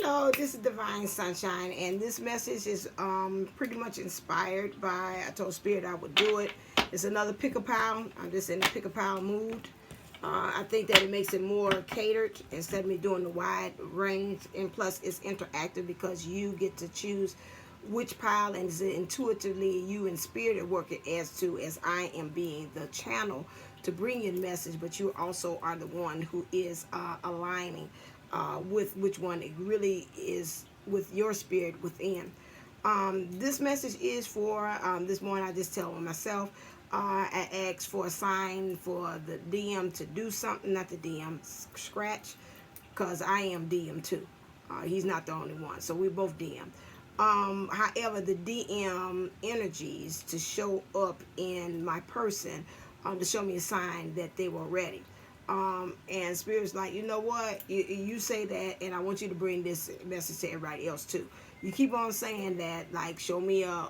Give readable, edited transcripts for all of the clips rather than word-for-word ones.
Hello, this is Divine Sunshine, and this message is pretty much inspired by, I told Spirit I would do it. It's another pick-a-pile. I'm just in the pick-a-pile mood. I think that it makes it more catered instead of me doing the wide range, and plus it's interactive because you get to choose which pile, and it's intuitively you in spirit at work as I am being the channel to bring you the message, but you also are the one who is aligning with which one it really is with your spirit within. This message is for this morning. I just tell myself. I asked for a sign for the DM to do something, not the DM, Scratch, because I am DM too. He's not the only one, so we both DM. However, the DM energies to show up in my person to show me a sign that they were ready. And Spirit's like, you know what? You say that, and I want you to bring this message to everybody else too. You keep on saying that, like, show me a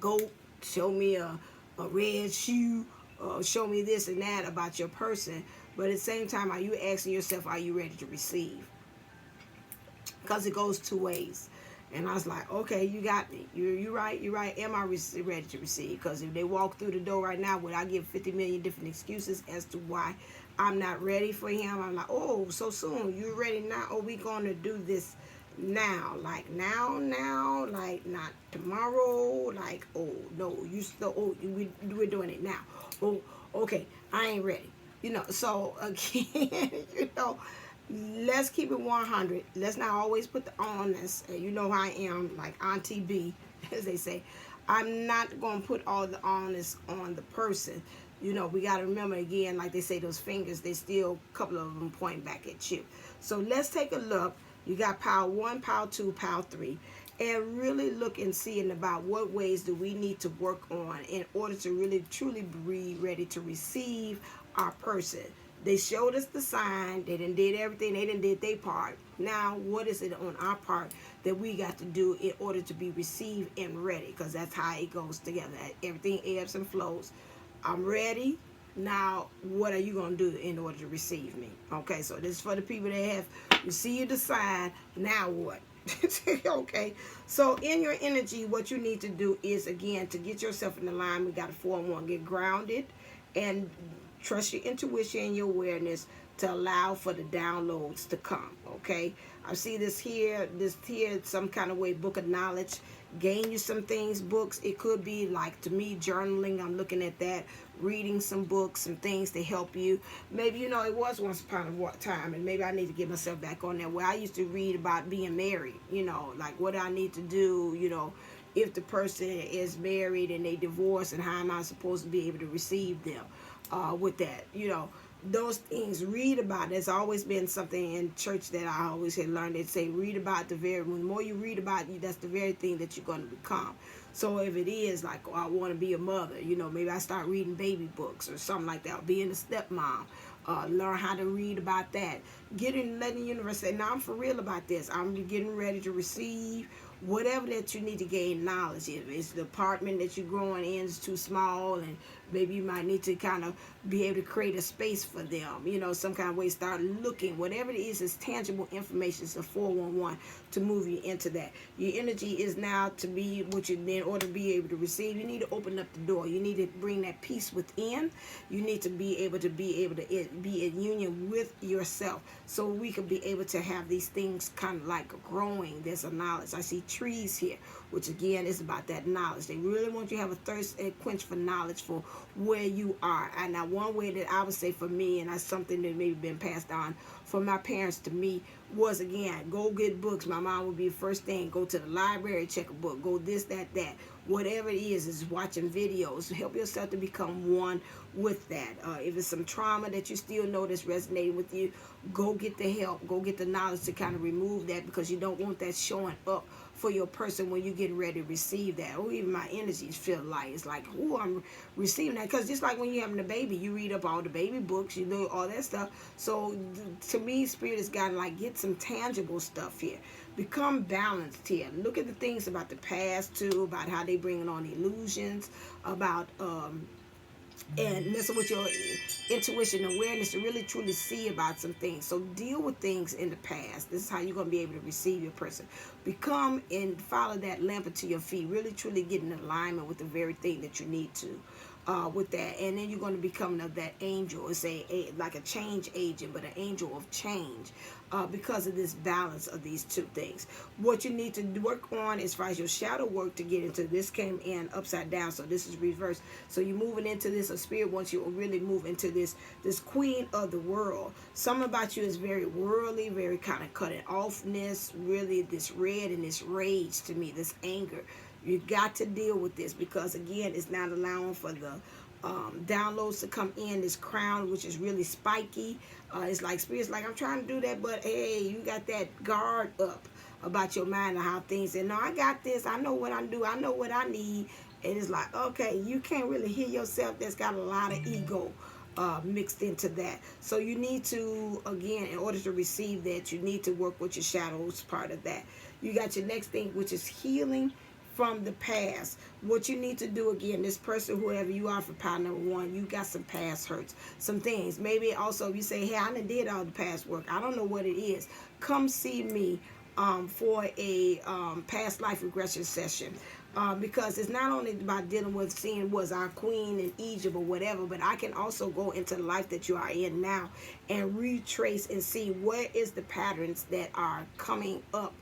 goat, show me a red shoe, show me this and that about your person. But at the same time, are you asking yourself, are you ready to receive? Because it goes two ways. And I was like, okay, you got me. You're right. Am I ready to receive? Because if they walk through the door right now, would I give 50 million different excuses as to why I'm not ready for him? I'm like, oh, so soon. You're ready now? Oh, we going to do this now. Like now, like not tomorrow. Like, oh, no, you still, oh, we're doing it now. Oh, okay, I ain't ready. So again, let's keep it 100. Let's not always put the onus. You know how I am, like Auntie B, as they say. I'm not going to put all the onus on the person. We got to remember, again, like they say, those fingers, they still, a couple of them point back at you. So let's take a look. You got pile 1, pile 2, pile 3. And really look and see about what ways do we need to work on in order to really, truly be ready to receive our person. They showed us the sign. They done did everything. They done did their part. Now, what is it on our part that we got to do in order to be received and ready? Because that's how it goes together. Everything ebbs and flows. I'm ready. Now, what are you going to do in order to receive me? Okay, so this is for the people that have received the sign. Now what? Okay, so in your energy, what you need to do is, again, to get yourself in the line, we got a 4 and 1. Get grounded and trust your intuition and your awareness to allow for the downloads to come. Okay, I see this here, some kind of way, book of knowledge, gain you some things, books. It could be like, to me, journaling. I'm looking at that, reading some books, some things to help you. Maybe, it was once upon a time, and maybe I need to get myself back on that, where I used to read about being married, like what I need to do, if the person is married and they divorce, and how am I supposed to be able to receive them with that, those things. Read about it. There's always been something in church that I always had learned. They'd say, read about the more you read about you, that's the very thing that you're going to become. So if it is like, oh, I want to be a mother, maybe I start reading baby books or something like that, or being a stepmom. Learn how to read about that. Letting the universe say, now I'm for real about this. I'm getting ready to receive whatever that you need to gain knowledge. If it's the apartment that you're growing in is too small, and maybe you might need to kind of be able to create a space for them, some kind of way, start looking. Whatever it is tangible information. It's a 411 to move you into that. Your energy is now to be what you, in order to be able to receive, you need to open up the door. You need to bring that peace within. You need to be able to be in union with yourself, so we can be able to have these things kind of like growing. There's a knowledge. I see trees here, which again is about that knowledge. They really want you to have a thirst and quench for knowledge for where you are. And now one way that I would say for me, and that's something that maybe been passed on from my parents to me, was, again, go get books. My mom would be the first thing, go to the library, check a book, go this, that. Whatever it is watching videos. Help yourself to become one with that. If it's some trauma that you still know that's resonating with you, go get the help, go get the knowledge to kind of remove that, because you don't want that showing up for your person when you get ready to receive that. Or even my energies feel light. It's like, oh, I'm receiving that. Because just like when you're having a baby, you read up all the baby books, you know, all that stuff. So to me, Spirit has got to like get some tangible stuff here. Become balanced here. Look at the things about the past too, about how they bringing on illusions, about and messing with your intuition and awareness to really truly see about some things. So deal with things in the past. This is how you're going to be able to receive your person. Become and follow that lamp into your feet. Really truly get in alignment with the very thing that you need to. With that, and then you're going to become that angel. It's like a change agent, but an angel of change, because of this balance of these two things. What you need to work on as far as your shadow work to get into this came in upside down, so this is reversed. So you're moving into this. A spirit wants you to really move into this queen of the world. Something about you is very worldly, very kind of cutting offness. Really, this red and this rage to me, this anger. You got to deal with this, because again, it's not allowing for the downloads to come in. This crown, which is really spiky, it's like spirits like, I'm trying to do that, but hey, you got that guard up about your mind and how things, and no, I got this, I know what I do, I know what I need. And it's like, okay, you can't really hear yourself. That's got a lot of ego mixed into that. So you need to, again, in order to receive that, you need to work with your shadows part of that. You got your next thing, which is healing from the past. What you need to do, again, this person, whoever you are, for pile number one, you got some past hurts, some things. Maybe also you say, hey, I done did all the past work, I don't know what it is. Come see me for a past life regression session. Because it's not only about dealing with seeing was our queen in Egypt or whatever, but I can also go into the life that you are in now and retrace and see what is the patterns that are coming up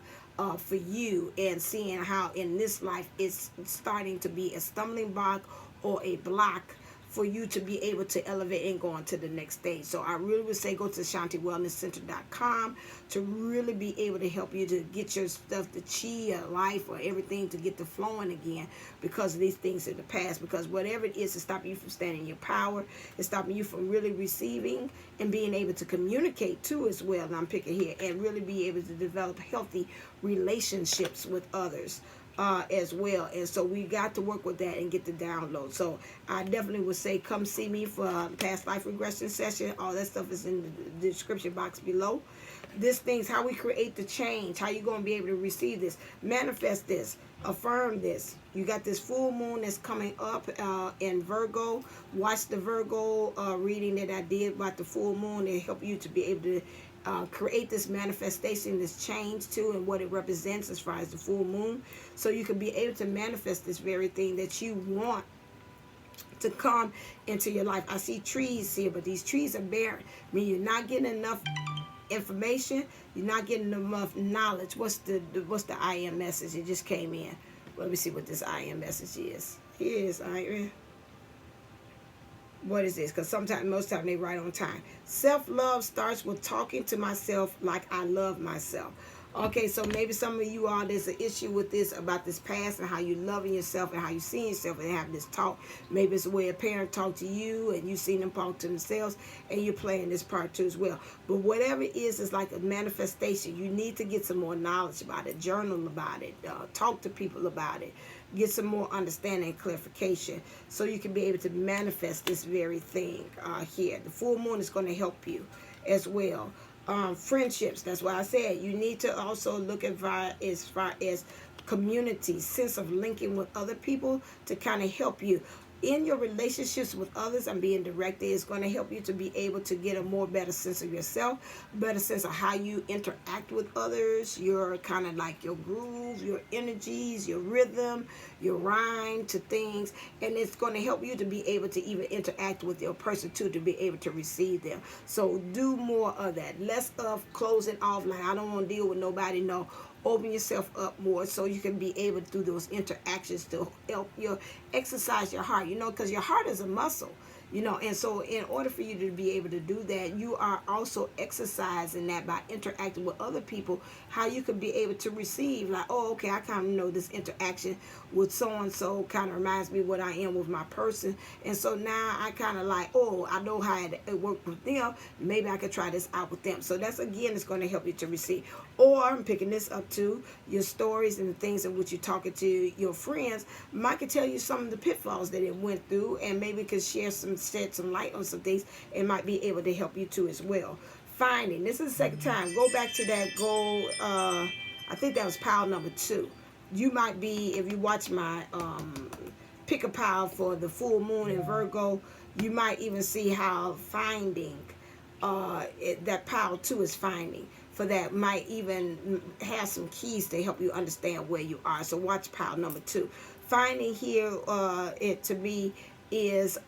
for you, and seeing how in this life it's starting to be a stumbling block or a block for you to be able to elevate and go on to the next stage. So I really would say go to ShantiWellnessCenter.com to really be able to help you to get your stuff, the chi, life, or everything to get the flowing again, because of these things in the past. Because whatever it is stopping you from standing in your power, it's stopping you from really receiving and being able to communicate too as well. And I'm picking here, and really be able to develop healthy relationships with others as well. And so we got to work with that and get the download. So I definitely would say come see me for a past life regression session. All that stuff is in the description box below. This thing's how we create the change, how you're going to be able to receive this, manifest this, affirm this. You got this full moon that's coming up in Virgo. Watch the Virgo reading that I did about the full moon and help you to be able to create this manifestation, this change too, and what it represents as far as the full moon, so you can be able to manifest this very thing that you want to come into your life. I see trees here, but these trees are barren. I mean, you're not getting enough information, you're not getting enough knowledge. What's the I am message? It just came in. Let me see what this I am message is. Here is I am. What is this? Because most time they write on time. Self-love starts with talking to myself like I love myself. Okay, so maybe some of you all, there's an issue with this, about this past and how you loving yourself and how you seeing yourself and having this talk. Maybe it's the way a parent talked to you and you seen them talk to themselves, and you're playing this part too as well. But whatever it is like a manifestation. You need to get some more knowledge about it, journal about it, talk to people about it, get some more understanding and clarification, so you can be able to manifest this very thing here. The full moon is going to help you as well. Friendships, that's why I said you need to also look at as far as community, sense of linking with other people to kind of help you in your relationships with others. I'm being directed. It's going to help you to be able to get a better sense of yourself, better sense of how you interact with others, your kind of like your groove, your energies, your rhythm, your rhyme to things. And it's going to help you to be able to even interact with your person too, to be able to receive them. So do more of that. Less of closing off, like I don't want to deal with nobody. No. Open yourself up more, so you can be able to do those interactions to help you exercise your heart, because your heart is a muscle, and so in order for you to be able to do that, you are also exercising that by interacting with other people, how you can be able to receive, like, oh, okay, I kind of know this interaction with so-and-so kind of reminds me what I am with my person, and so now I kind of like, oh, I know how it worked with them, maybe I could try this out with them. So that's, again, it's going to help you to receive. Or I'm picking this up too, your stories and the things in which you're talking to your friends might could tell you some of the pitfalls that it went through, and maybe could shed some light on some things, and might be able to help you too as well. Finding, this is the second time, go back to that goal, I think that was pile number 2. You might be, if you watch my pick a pile for the full moon in Virgo, You might even see how finding that power too is finding. For that might even have some keys to help you understand where you are. So watch pile number 2. Finding here, it to me is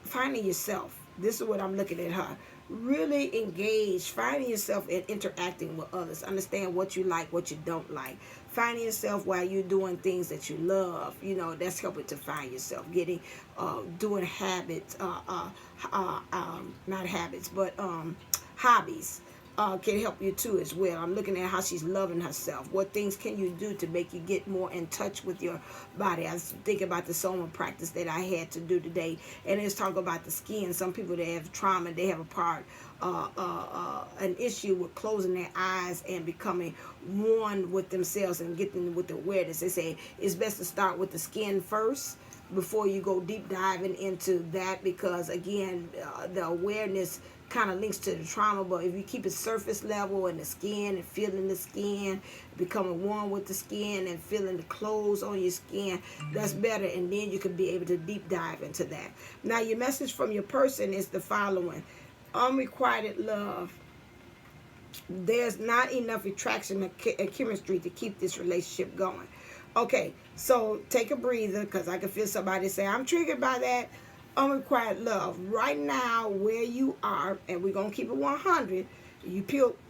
finding yourself. This is what I'm looking at her. Really engage, finding yourself and interacting with others. Understand what you like, what you don't like. Finding yourself while you're doing things that you love. You know, that's helping to find yourself. Getting, doing habits, not habits, but hobbies. Can help you too as well. I'm looking at how she's loving herself. What things can you do to make you get more in touch with your body? I was thinking about the soma practice that I had to do today, and it's talking about the skin. Some people that have trauma, they have an issue with closing their eyes and becoming one with themselves and getting with the awareness. They say it's best to start with the skin first before you go deep diving into that, because again, the awareness kind of links to the trauma. But if you keep it surface level and the skin and feeling the skin, becoming one with the skin and feeling the clothes on your skin, that's better, and then you can be able to deep dive into that. Now your message from your person is the following: unrequited love. There's not enough attraction and chemistry to keep this relationship going. Okay, so take a breather, because I can feel somebody say, I'm triggered by that. Unrequited love. Right now, where you are, and we're going to keep it 100, you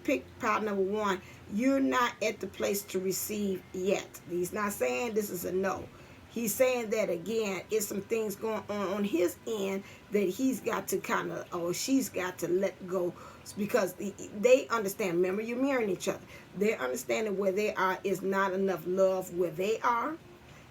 pick pile number 1, you're not at the place to receive yet. He's not saying this is a no. He's saying that, again, it's some things going on his end that he's got to kind of, or she's got to let go, because they understand. Remember, you're mirroring each other. They're understanding where they are is not enough love where they are.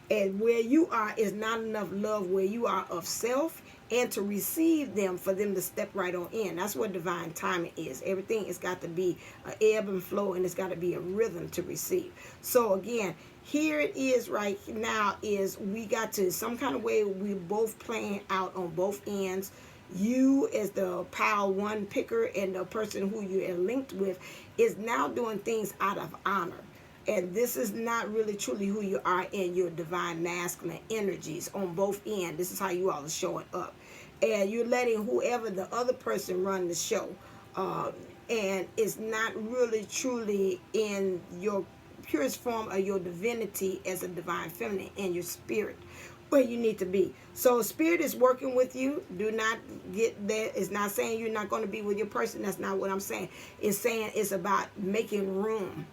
And where you are is not enough love where you are of self, and to receive them, for them to step right on in. That's what divine timing is. Everything has got to be an ebb and flow, and it's got to be a rhythm to receive. So again, here it is right now, is we got to, some kind of way, we both playing out on both ends. You as the pile 1 picker, and the person who you are linked with is now doing things out of honor. And this is not really truly who you are in your divine masculine energies on both ends. This is how you all are showing up. And you're letting whoever the other person run the show. And it's not really truly in your purest form of your divinity as a divine feminine and your spirit where you need to be. So spirit is working with you. Do not get that. It's not saying you're not going to be with your person. That's not what I'm saying. It's saying it's about making room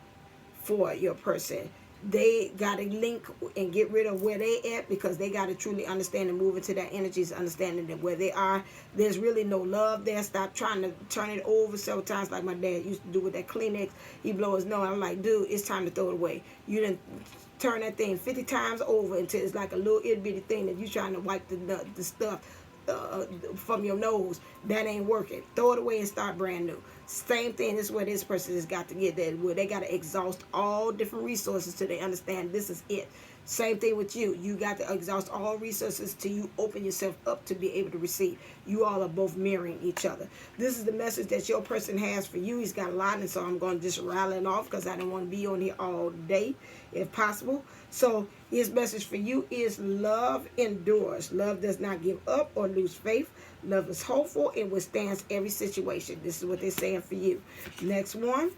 for your person. They got to link and get rid of where they at, because they got to truly understand and move into their energies, understanding that where they are, there's really no love there. Stop trying to turn it over several times, like my dad used to do with that Kleenex. He blow his nose. I'm like, dude, it's time to throw it away. You didn't turn that thing 50 times over until it's like a little itty bitty thing that you're trying to wipe the stuff from your nose. That ain't working. Throw it away and start brand new. Same thing is where this person has got to get that, where they got to exhaust all different resources till they understand this is it. Same thing with you. You got to exhaust all resources till you open yourself up to be able to receive. You all are both mirroring each other. This is the message that your person has for you. He's got a lot, and so I'm going to just rattle it off because I don't want to be on here all day if possible. So his message for you is love endures. Love does not give up or lose faith. Love is hopeful and withstands every situation. This is what they're saying for you. Next one.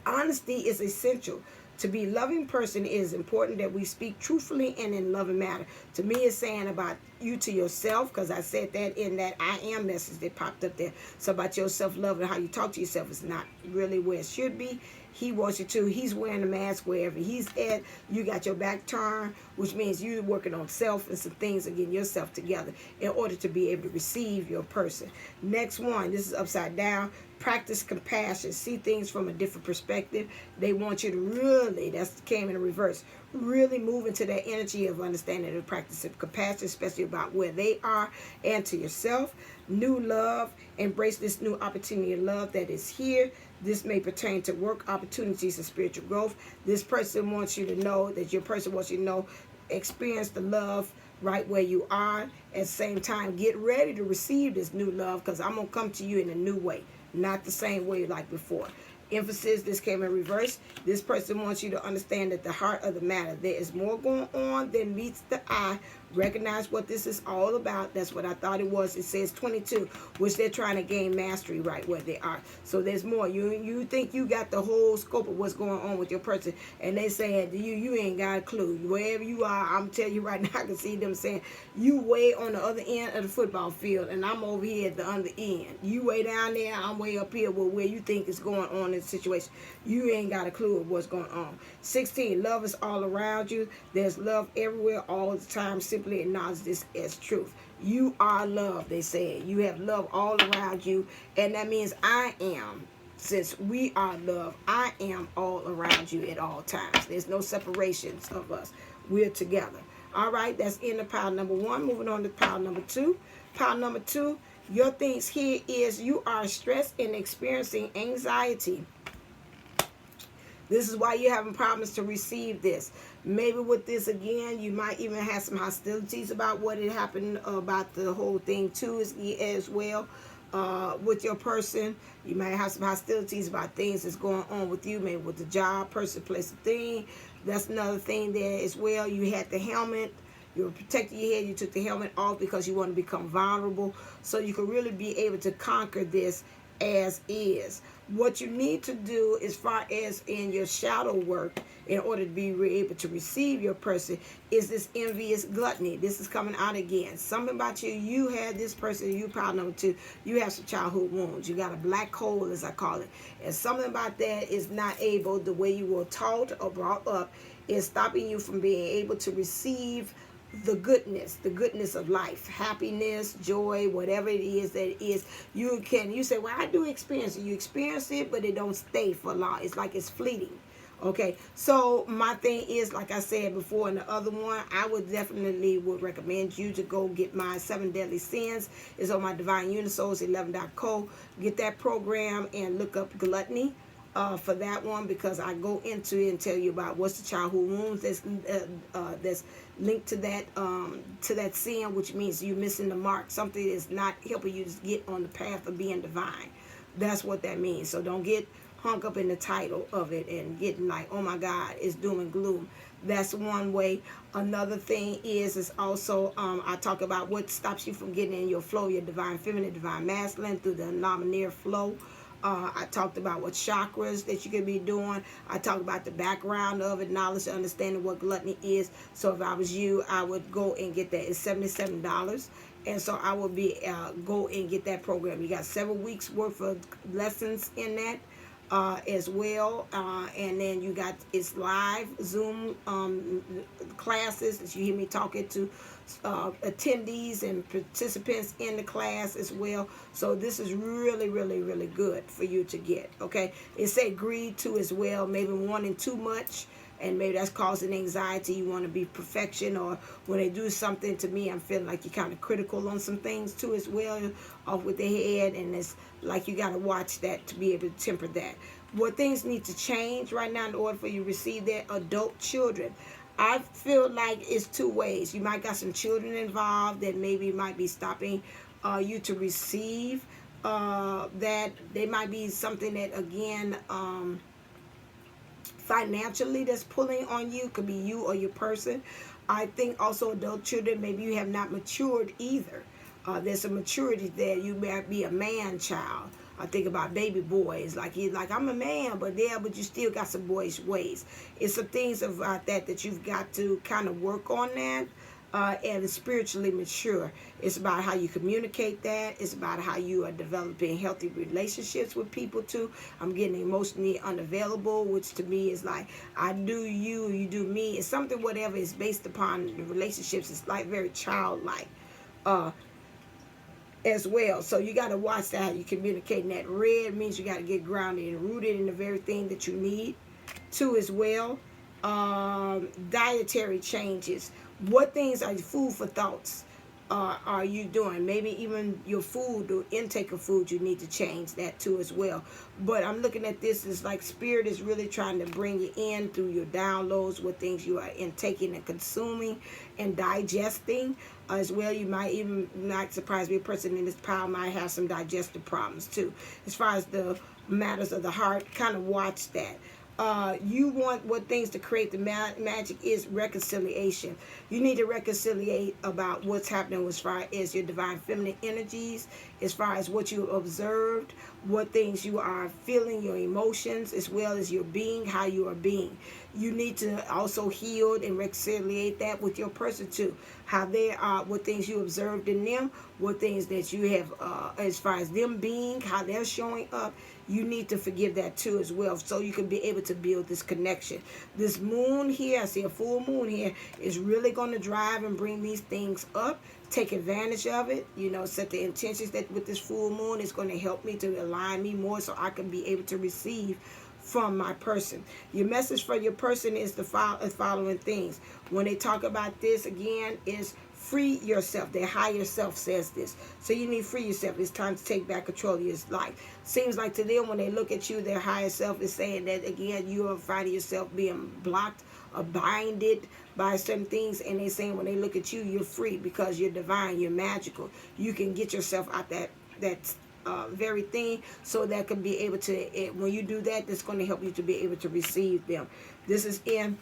Honesty is essential. To be a loving person, it is important that we speak truthfully and in loving manner. To me, it's saying about you to yourself, because I said that in that I am message that popped up there. So about your self-love and how you talk to yourself is not really where it should be. He wants you to. He's wearing a mask wherever he's at. You got your back turned, which means you're working on self and some things and getting yourself together in order to be able to receive your person. Next one, this is upside down. Practice compassion. See things from a different perspective. They want you to really, that came in reverse, really move into that energy of understanding and practice of compassion, especially about where they are and to yourself. New love. Embrace this new opportunity of love that is here. This may pertain to work opportunities and spiritual growth. This person wants you to know that your person wants you to know, experience the love right where you are. At the same time, get ready to receive this new love, because I'm going to come to you in a new way, not the same way like before. Emphasis, this came in reverse. This person wants you to understand that the heart of the matter, there is more going on than meets the eye. Recognize what this is all about. That's what I thought it was. It says 22, which they're trying to gain mastery right where they are. So there's more. You think you got the whole scope of what's going on with your person, and they saying to you ain't got a clue. Wherever you are, I'm telling you right now, I can see them saying, you way on the other end of the football field, and I'm over here at the other end. You way down there, I'm way up here where you think is going on in the situation. You ain't got a clue of what's going on. 16, love is all around you. There's love everywhere all the time. Simply acknowledge this as truth. You are love, they said. You have love all around you, and that means I am. Since we are love, I am all around you at all times. There's no separations of us. We're together. All right, that's in the pile number 1. Moving on to pile number 2. Pile number 2, your things here is you are stressed and experiencing anxiety. This is why you're having problems to receive this. Maybe with this again, you might even have some hostilities about what had happened about the whole thing too as well. With your person, you might have some hostilities about things that's going on with you, maybe with the job, person, place, thing. That's another thing there as well. You had the helmet. You were protecting your head. You took the helmet off because you want to become vulnerable, so you can really be able to conquer this as is. What you need to do as far as in your shadow work in order to be able to receive your person is this envious gluttony. This is coming out again. Something about you, you had this person, you pile number 2, you have some childhood wounds. You got a black hole, as I call it. And something about that is not able, the way you were taught or brought up, is stopping you from being able to receive the goodness of life, happiness, joy, whatever it is that it is. You say, well, I do experience it. You experience it, but it don't stay for long. It's like it's fleeting. Okay, so my thing is, like I said before in the other one, I would recommend you to go get my 7 Deadly Sins. It's on my Divine Unisouls 11.co. Get that program and look up gluttony for that one, because I go into it and tell you about what's the childhood wounds that's linked to that sin, which means you missing the mark. Something is not helping you to get on the path of being divine. That's what that means. So don't get hung up in the title of it and getting like, oh my God, it's doom and gloom. That's one way. Another thing is also I talk about what stops you from getting in your flow, your divine feminine, divine masculine, through the nominaire flow. I talked about what chakras that you could be doing. I talked about the background of it, knowledge, understanding what gluttony is. So if I was you, I would go and get that. It's $77. And so I would be go and get that program. You got 7 weeks worth of lessons in that as well. And then you got it's live Zoom classes, as you hear me talking to attendees and participants in the class as well. So this is really, really, really good for you to get. Okay, it said greed too as well, maybe wanting too much, and maybe that's causing anxiety. You want to be perfection, or when they do something to me, I'm feeling like you're kind of critical on some things too as well, off with their head, and it's like you got to watch that to be able to temper that. What things need to change right now in order for you to receive that? Adult children. I feel like it's 2 ways. You might got some children involved that maybe might be stopping you to receive that. They might be something that, again, financially that's pulling on you. Could be you or your person. I think also adult children, maybe you have not matured either. There's a maturity there. You might be a man child. I think about baby boys, like he's like, I'm a man, but you still got some boyish ways. It's some things about that you've got to kind of work on that, and spiritually mature. It's about how you communicate that. It's about how you are developing healthy relationships with people too. I'm getting emotionally unavailable, which to me is like, I do you, you do me. It's something, whatever is based upon the relationships. It's like very childlike. As well. So you got to watch that, how you communicate. And that red means you got to get grounded and rooted in the very thing that you need too as well. Dietary changes. What things are food for thoughts are you doing? Maybe even your food, the intake of food, you need to change that too as well. But I'm looking at this as like spirit is really trying to bring you in through your downloads, what things you are intaking and consuming and digesting as well. You might even, not surprise me, a person in this pile might have some digestive problems too. As far as the matters of the heart. Kind of watch that. You want what things to create the magic is reconciliation. You need to reconciliate about what's happening as far as your divine feminine energies, as far as what you observed, what things you are feeling, your emotions, as well as your being, how you are being. You need to also heal and reconciliate that with your person too. How they are, what things you observed in them, what things that you have as far as them being, how they're showing up. You need to forgive that too as well, so you can be able to build this connection. This moon here, I see a full moon here, is really going to drive and bring these things up. Take advantage of it. Set the intentions that with this full moon is going to help me to align me more so I can be able to receive from my person. Your message for your person is the following things. When they talk about this again, is free yourself. Their higher self says this. So you need to free yourself. It's time to take back control of your life. Seems like to them when they look at you, their higher self is saying that again, you are finding yourself being blocked or binded by certain things, and they're saying when they look at you, you're free because you're divine, you're magical. You can get yourself out that very thing, so that can be able to, when you do that, that's going to help you to be able to receive them. This is in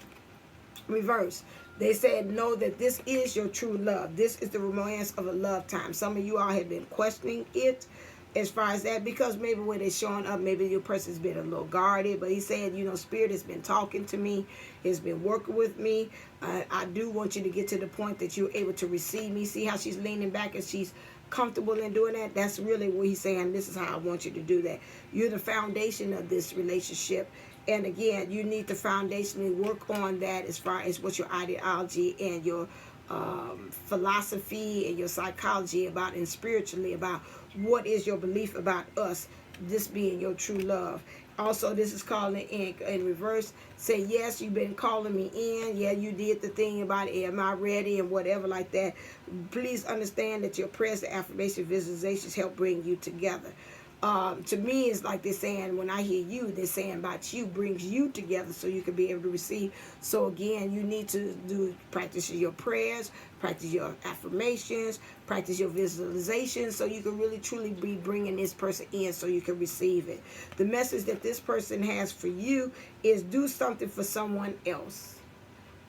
reverse. They said, know that this is your true love. This is the romance of a love time. Some of you all have been questioning it as far as that, because maybe when they're showing up, maybe your person's been a little guarded. But he said, Spirit has been talking to me, has been working with me. I do want you to get to the point that you're able to receive me. See how she's leaning back and she's comfortable in doing that? That's really what he's saying. This is how I want you to do that. You're the foundation of this relationship. And again, you need to foundationally work on that as far as what your ideology and your philosophy and your psychology about, and spiritually about what is your belief about us, this being your true love. Also, this is calling in reverse. Say, yes, you've been calling me in. Yeah, you did the thing about, am I ready, and whatever like that. Please understand that your prayers, the affirmation, visualizations help bring you together. To me, it's like they're saying, when I hear you, they're saying about you, brings you together so you can be able to receive. So again, you need to practice your prayers, practice your affirmations, practice your visualizations, so you can really truly be bringing this person in so you can receive it. The message that this person has for you is do something for someone else.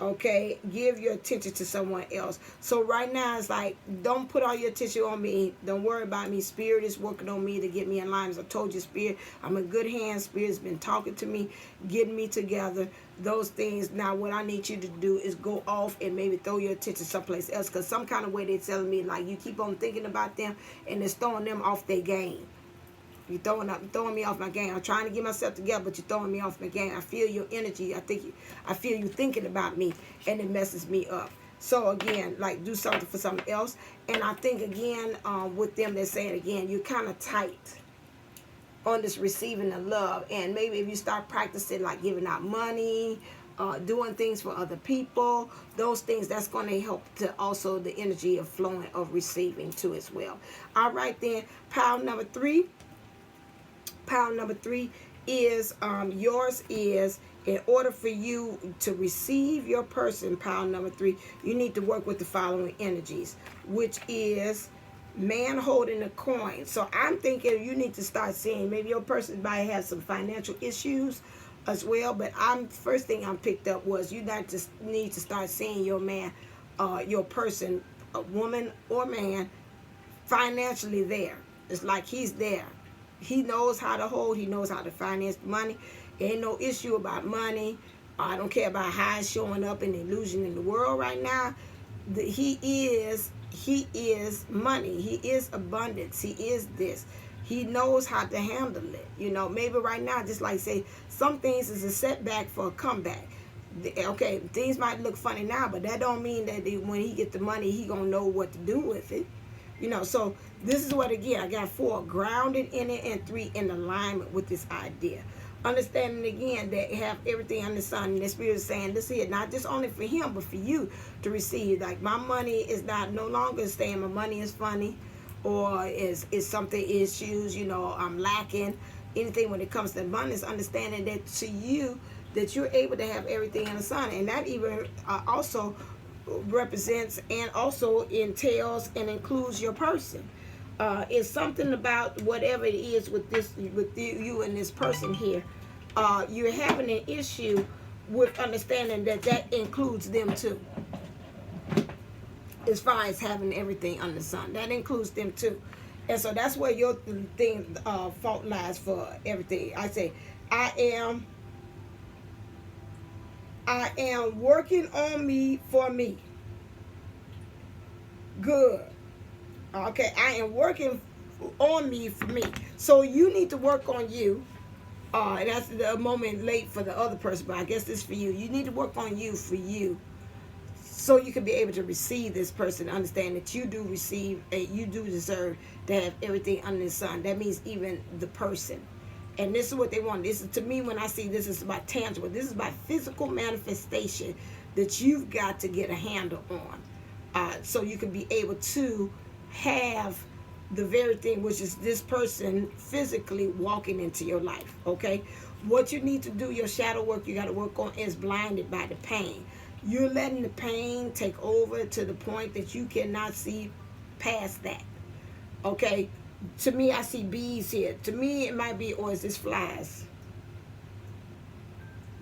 Okay, give your attention to someone else. So right now it's like, don't put all your attention on me. Don't worry about me. Spirit is working on me to get me in line. As I told you, Spirit, I'm in good hands. Spirit's been talking to me, getting me together. Those things. Now what I need you to do is go off and maybe throw your attention someplace else, because some kind of way they're telling me like you keep on thinking about them and it's throwing them off their game. You're throwing me off my game. I'm trying to get myself together, but you're throwing me off my game. I feel your energy. I feel you thinking about me, and it messes me up. So again, like, do something for something else. And I think again, with them, they're saying again, you're kind of tight on this receiving the love. And maybe if you start practicing like giving out money, doing things for other people, those things, that's going to help to also the energy of flowing of receiving too as well. All right then, pile number 3. Pile number 3 is yours is, in order for you to receive your person, pile number 3, you need to work with the following energies, which is man holding a coin. So I'm thinking you need to start seeing, maybe your person might have some financial issues as well, but first thing I picked up was you need to start seeing your man, your person, a woman or man, financially there. It's like he's there. He knows how to hold. He knows how to finance money. Ain't no issue about money. I don't care about how it's showing up in the illusion in the world right now. He is money. He is abundance. He is this. He knows how to handle it. Maybe right now, just like say, some things is a setback for a comeback. Okay, things might look funny now, but that don't mean that when he get the money, he gonna know what to do with it. So this is what, again, I got 4 grounded in it and 3 in alignment with this idea. Understanding again that have everything under the sun, and the Spirit is saying this here, not just only for him, but for you to receive. Like, my money is no longer saying my money is funny, or is something issues, I'm lacking. Anything when it comes to abundance, understanding that to you, that you're able to have everything in the sun. And that even also represents and also entails and includes your person. It's something about whatever it is with you and this person here. You're having an issue with understanding that that includes them too. As far as having everything under the sun, that includes them too. And so that's where your thing fault lies for everything. I say, I am working on me for me. Good. Okay, I am working on me for me. So you need to work on you. And that's the moment late for the other person, but I guess this is for you. You need to work on you for you, so you can be able to receive this person, understand that you do receive, you do deserve to have everything under the sun. That means even the person. And this is what they want. This is, to me, when I see this, is about tangible. This is about physical manifestation that you've got to get a handle on. So you can be able to have the very thing, which is this person physically walking into your life. Okay, what you need to do, your shadow work you got to work on, is blinded by the pain. You're letting the pain take over to the point that you cannot see past that. Okay, to me, I see bees here. To me, it might be, or is this flies?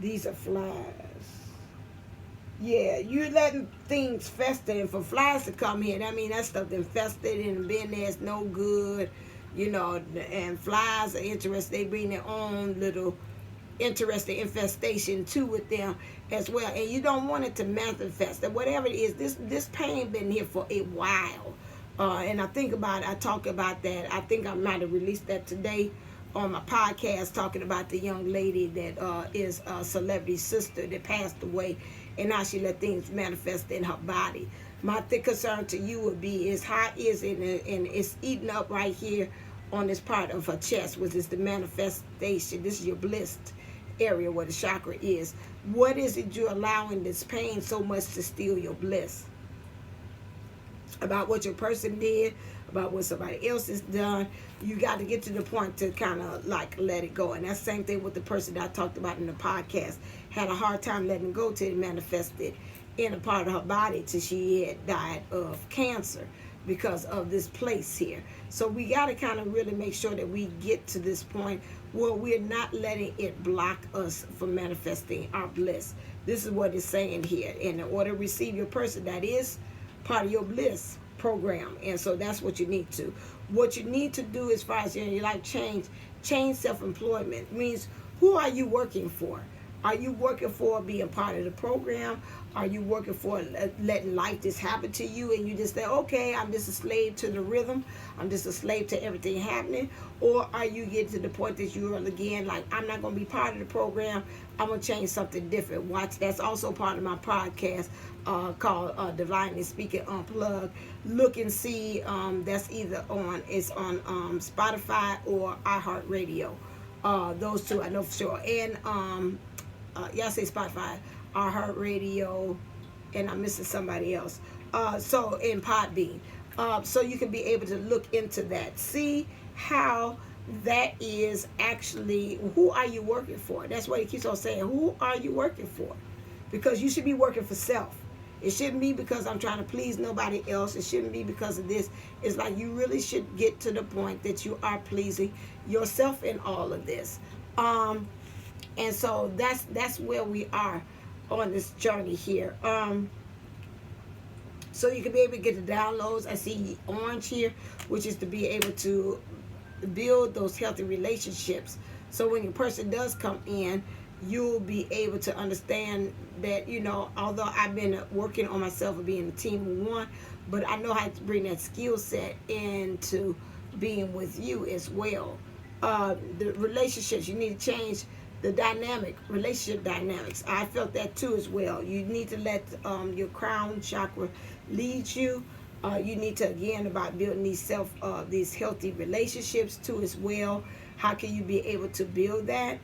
These are flies. Yeah, you're letting things fester, and for flies to come here, I mean, that stuff infested and been there, it's no good, you know. And flies are interested; they bring their own little interesting infestation too with them as well. And you don't want it to manifest. That whatever it is, this pain been here for a while. And I think about it, I talk about that. I think I might have released that today on my podcast, talking about the young lady that is a celebrity sister that passed away, and how she let things manifest in her body. My concern to you would be is how is it, and it's eating up right here on this part of her chest, which is the manifestation. This is your bliss area where the chakra is. What is it you're allowing this pain so much to steal your bliss? About what your person did, about what somebody else has done. You got to get to the point to kind of like let it go. And that's the same thing with the person that I talked about in the podcast. Had a hard time letting go till it manifested in a part of her body till she had died of cancer because of this place here. So we got to kind of really make sure that we get to this point where we're not letting it block us from manifesting our bliss. This is what it's saying here. And in order to receive your person, that is part of your bliss program. And so that's what you need to. What you need to do as far as your life change self-employment. Means, who are you working for? Are you working for being part of the program? Are you working for letting life just happen to you and you just say, okay, I'm just a slave to the rhythm, I'm just a slave to everything happening? Or are you getting to the point that you're again like, I'm not going to be part of the program, I'm going to change something different? Watch, that's also part of my podcast called Divinely Speaking Unplugged. Look and see, that's either on Spotify or iHeartRadio. Those two I know for sure. And y'all say Spotify, iHeartRadio, and I'm missing somebody else. So in Podbean. So you can be able to look into that. See how that is actually, who are you working for? That's what he keeps on saying. Who are you working for? Because you should be working for self. It shouldn't be because I'm trying to please nobody else. It shouldn't be because of this. It's like you really should get to the point that you are pleasing yourself in all of this. And so that's where we are on this journey here. So you can be able to get the downloads. I see orange here, which is to be able to build those healthy relationships. So when your person does come in, you'll be able to understand that, you know, although I've been working on myself and being a team of one, but I know how to bring that skill set into being with you as well. The relationships, you need to change the relationship dynamics. I felt that too as well. You need to let your crown chakra lead you. You need to, again, about building these healthy relationships too as well. How can you be able to build that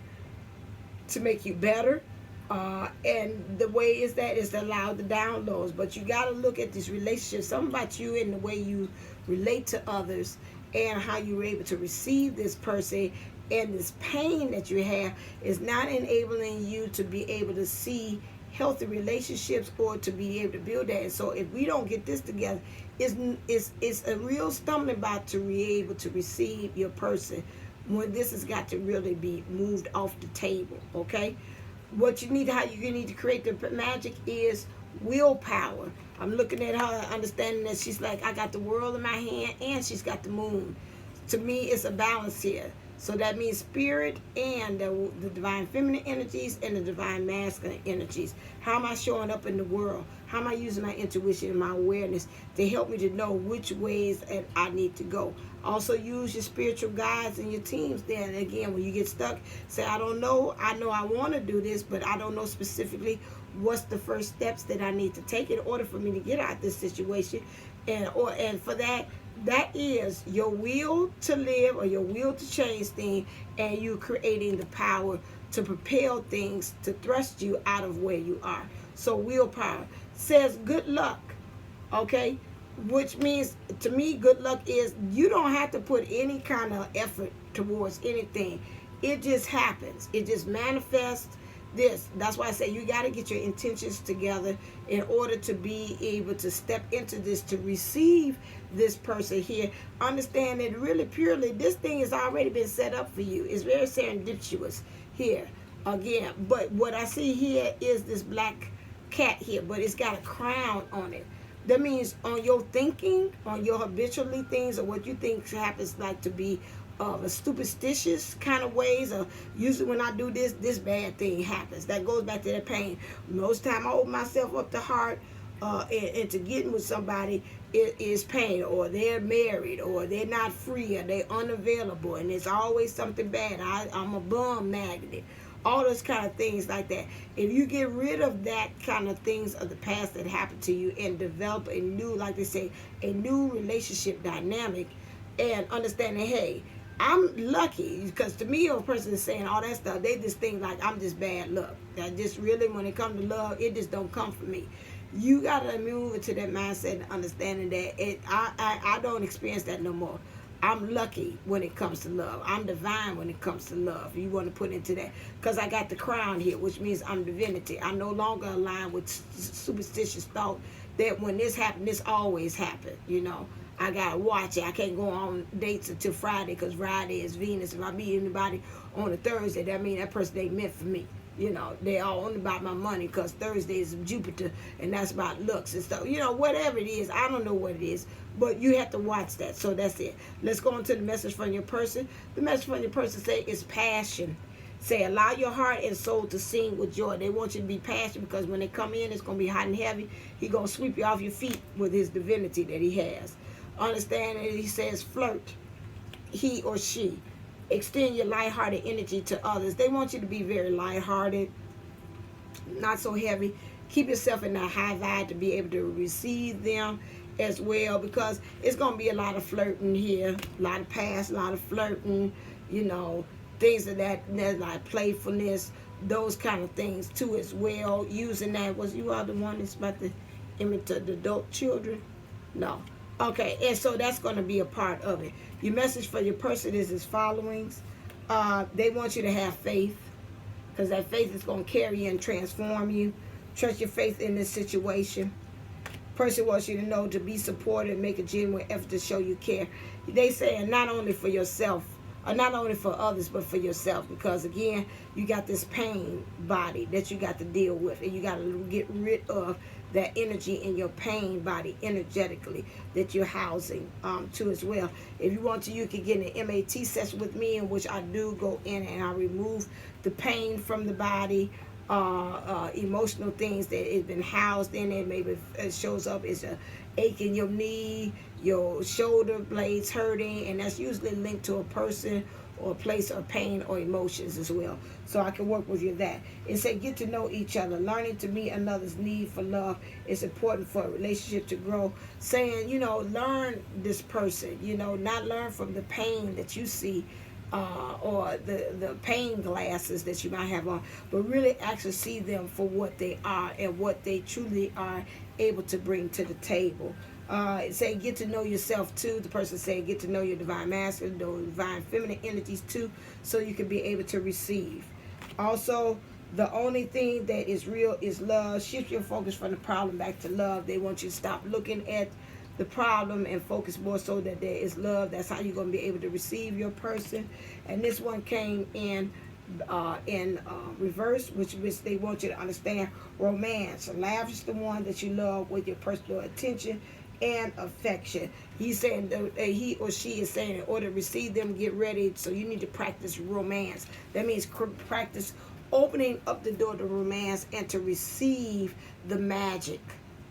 to make you better? And the way is to allow the downloads. But you got to look at this relationship, something about you and the way you relate to others, and how you were able to receive this person And this pain that you have is not enabling you to be able to see healthy relationships or to be able to build that. And so if we don't get this together, it's a real stumbling block to be able to receive your person when this has got to really be moved off the table, okay? What you need, how you need to create the magic is willpower. I'm looking at her, understanding that she's like, I got the world in my hand and she's got the moon. To me, it's a balance here. So that means spirit and the divine feminine energies and the divine masculine energies. How am I showing up in the world? How am I using my intuition and my awareness to help me to know which ways that I need to go? Also use your spiritual guides and your teams. Then again, when you get stuck, say, I don't know. I know I want to do this, but I don't know specifically what's the first steps that I need to take in order for me to get out of this situation. And for that, that is your will to live or your will to change things, and you creating the power to propel things to thrust you out of where you are. So willpower says good luck, okay? Which means, to me, good luck is you don't have to put any kind of effort towards anything. It just happens. It just manifests. That's why I say you got to get your intentions together in order to be able to step into this, to receive this person here. Understand that really purely this thing has already been set up for you. It's very serendipitous here again. But what I see here is this black cat here, but it's got a crown on it. That means on your thinking, on your habitually things, or what you think happens like to be a superstitious kind of ways, or usually when I do this bad thing happens. That goes back to that pain. Most time I open myself up to heart and to getting with somebody, it is pain, or they're married, or they're not free, or they're unavailable, and it's always something bad. I'm a bum magnet. All those kind of things like that. If you get rid of that kind of things of the past that happened to you and develop a new, like they say, a new relationship dynamic, and understanding, hey, I'm lucky, because to me, a person is saying all that stuff, they just think like I'm just bad luck. That just really, when it comes to love, it just don't come for me. You gotta move into that mindset and understanding that I don't experience that no more. I'm lucky when it comes to love. I'm divine when it comes to love. You want to put into that, because I got the crown here, which means I'm divinity. I no longer align with superstitious thought that when this happened, this always happened, you know. I gotta watch it. I can't go on dates until Friday, because Friday is Venus. If I meet anybody on a Thursday, that means that person ain't meant for me. You know, they all only about my money, because Thursday is Jupiter, and that's about looks and stuff. You know, whatever it is, I don't know what it is, but you have to watch that. So that's it. Let's go on to the message from your person. The message from your person say is passion. Say, allow your heart and soul to sing with joy. They want you to be passionate, because when they come in, it's going to be hot and heavy. He's going to sweep you off your feet with his divinity that he has. Understand that he says flirt, he or she. Extend your lighthearted energy to others. They want you to be very lighthearted, not so heavy. Keep yourself in that high vibe to be able to receive them as well, because it's going to be a lot of flirting here, a lot of past, a lot of flirting, you know, things of that like playfulness, those kind of things too as well. Using that, was you are the one that's about to imitate the adult children? No. Okay, and so that's going to be a part of it. Your message for your person is as followings. They want you to have faith, because that faith is going to carry you and transform you. Trust your faith in this situation. Person wants you to know to be supported, make a genuine effort to show you care. They say not only for yourself, or not only for others, but for yourself, because again, you got this pain body that you got to deal with, and you got to get rid of that energy in your pain body energetically that you're housing too as well. If you want to, you can get an MAT session with me, in which I do go in and I remove the pain from the body, emotional things that has been housed in it. Maybe it shows up as a ache in your knee, your shoulder blades hurting, and that's usually linked to a person or a place of pain or emotions as well. So I can work with you that. It said get to know each other. Learning to meet another's need for love is important for a relationship to grow. Saying, you know, learn this person, you know, not learn from the pain that you see or the pain glasses that you might have on, but really actually see them for what they are and what they truly are able to bring to the table. It say get to know yourself too. The person said get to know your divine masculine, your divine feminine energies too, so you can be able to receive. Also, the only thing that is real is love. Shift your focus from the problem back to love. They want you to stop looking at the problem and focus more so that there is love. That's how you're going to be able to receive your person. And this one came in reverse, which they want you to understand romance. Lavish the one that you love with your personal attention and affection. He's saying that he or she is saying in order to receive them, get ready. So you need to practice romance. That means practice opening up the door to romance and to receive the magic.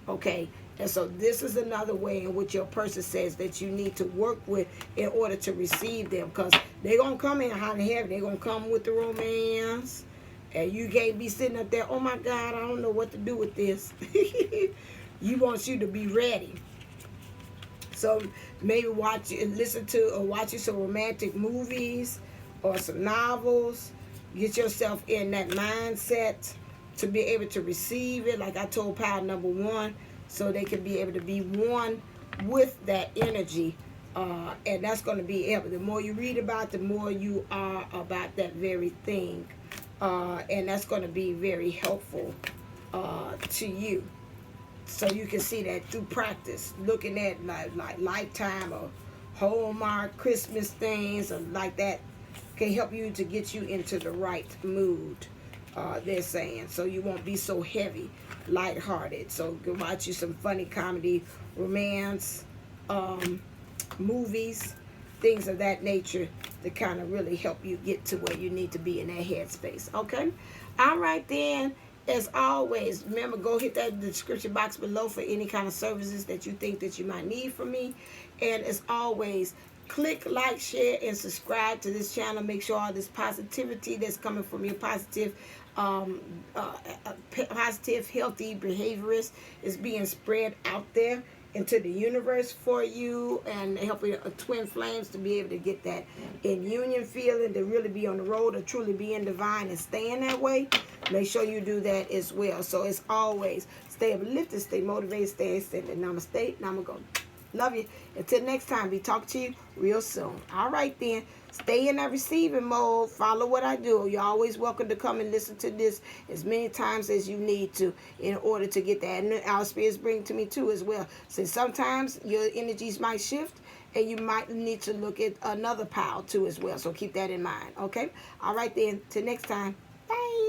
Okay. And so this is another way in which your person says that you need to work with in order to receive them, because they're going to come in hot and heavy. They're going to come with the romance. And you can't be sitting up there, oh my God, I don't know what to do with this. You want you to be ready. So maybe watch you some romantic movies or some novels. Get yourself in that mindset to be able to receive it, like I told pile number one, so they can be able to be one with that energy. And that's going to be helpful. The more you read about, the more you are about that very thing. And that's going to be very helpful to you. So you can see that through practice, looking at like Lifetime or Hallmark Christmas things or like that can help you to get you into the right mood. They're saying, so you won't be so heavy, lighthearted. So go watch you some funny comedy, romance, movies, things of that nature to kind of really help you get to where you need to be in that headspace. Okay, all right then. As always, remember, go hit that description box below for any kind of services that you think that you might need from me. And as always, click like, share, and subscribe to this channel. Make sure all this positivity that's coming from your positive, healthy behaviorist is being spread out there into the universe for you, and helping twin flames to be able to get that in union feeling, to really be on the road, to truly be in divine and staying that way. Make sure you do that as well. So as always, stay uplifted, stay motivated, stay extended. Namaste, namago. Love you. Until next time, be talking to you real soon. All right then. Stay in that receiving mode. Follow what I do. You're always welcome to come and listen to this as many times as you need to in order to get that. And our spirits bring to me too as well. So sometimes your energies might shift and you might need to look at another pile too as well. So keep that in mind. Okay? All right then. Till next time. Bye.